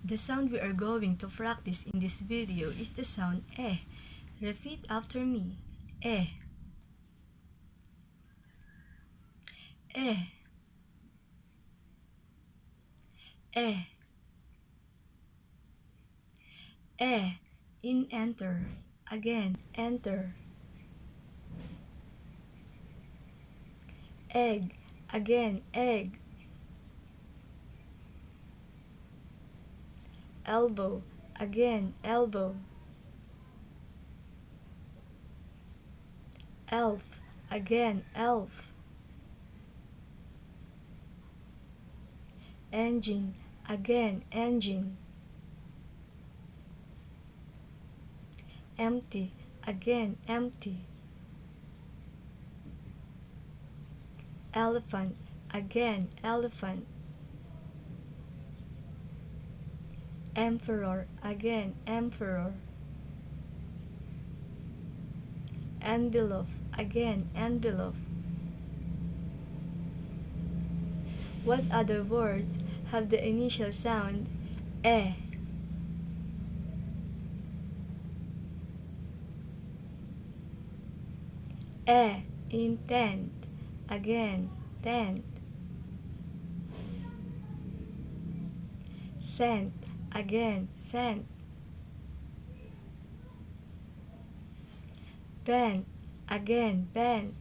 The sound we are going to practice in this video is the sound eh. Repeat after me. Eh. Eh. Eh. Eh. In enter. Again, enter. Egg. Again, egg. Elbow. Again, elbow. Elf. Again, elf. Engine. Again, engine. Empty. Again, empty. Elephant. Again, elephant. Emperor. Again, emperor. Envelope. Again, envelope. What other words have the initial sound eh? Eh in tent. Again, tent. Scent. Again, scent. Bent. Again, bent.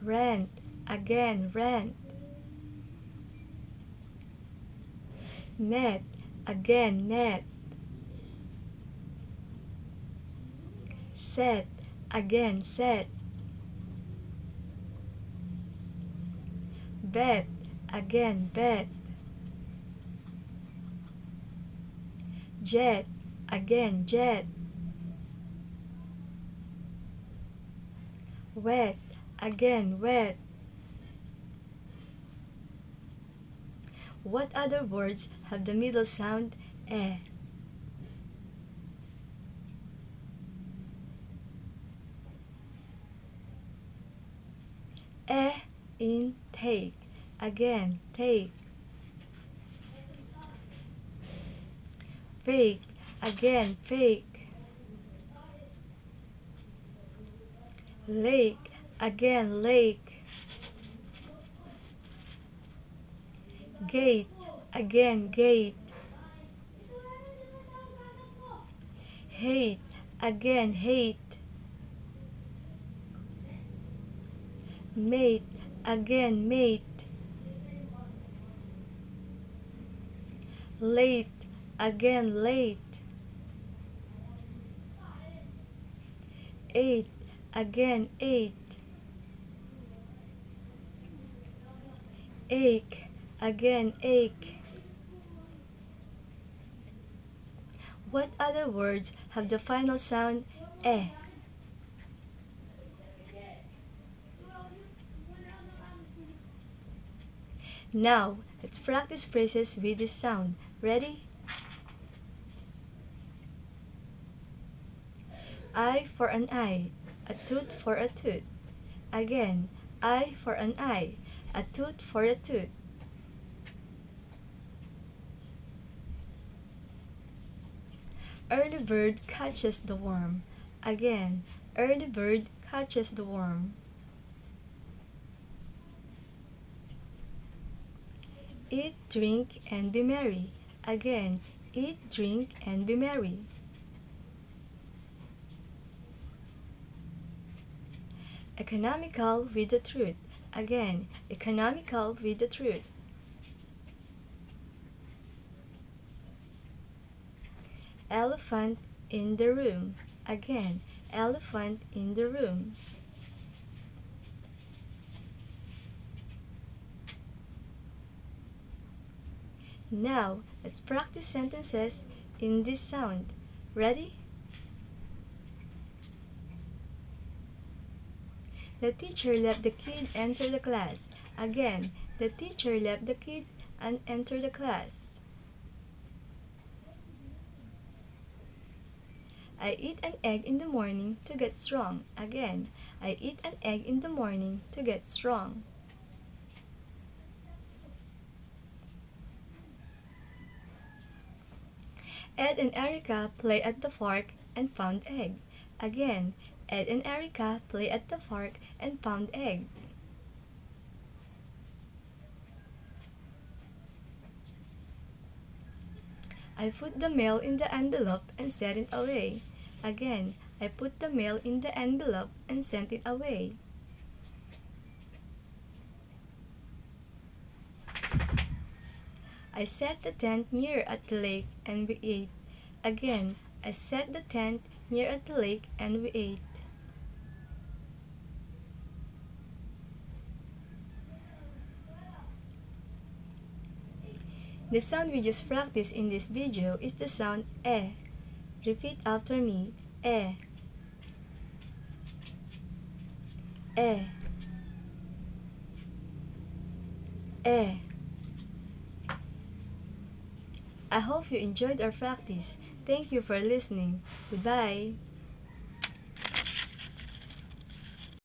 Rent. Again, rent. Net. Again, net. Set. Again, set. Bet. Again, bet. Jet. Again, jet. Wet. Again, wet. What other words have the middle sound eh? Eh in take. Again, take. Fake. Again, fake. Lake. Again, lake. Gate. Again, gate. Hate. Again, hate. Mate. Again, mate. Late. Again, late. Eight. Again, eight. Ache. Again, ache. What other words have the final sound eh? Now, let's practice phrases with this sound. Ready? Eye for an eye, a tooth for a tooth. Again, eye for an eye, a tooth for a tooth. Early bird catches the worm. Again, early bird catches the worm. Eat, drink, and be merry. Again, eat, drink, and be merry. Economical with the truth. Again, economical with the truth. Elephant in the room. Again, elephant in the room. Now, let's practice sentences in this sound. Ready? The teacher left the kid enter the class. Again, the teacher left the kid and enter the class. I eat an egg in the morning to get strong. Again, I eat an egg in the morning to get strong. Ed and Erica play at the park and found egg. Again, Ed and Erica play at the park and found egg. I put the mail in the envelope and sent it away. Again, I put the mail in the envelope and sent it away. I set the tent near at the lake and we ate. Again, I set the tent near at the lake and we ate. The sound we just practiced in this video is the sound eh. Repeat after me, eh, eh, eh. I hope you enjoyed our practice. Thank you for listening. Goodbye.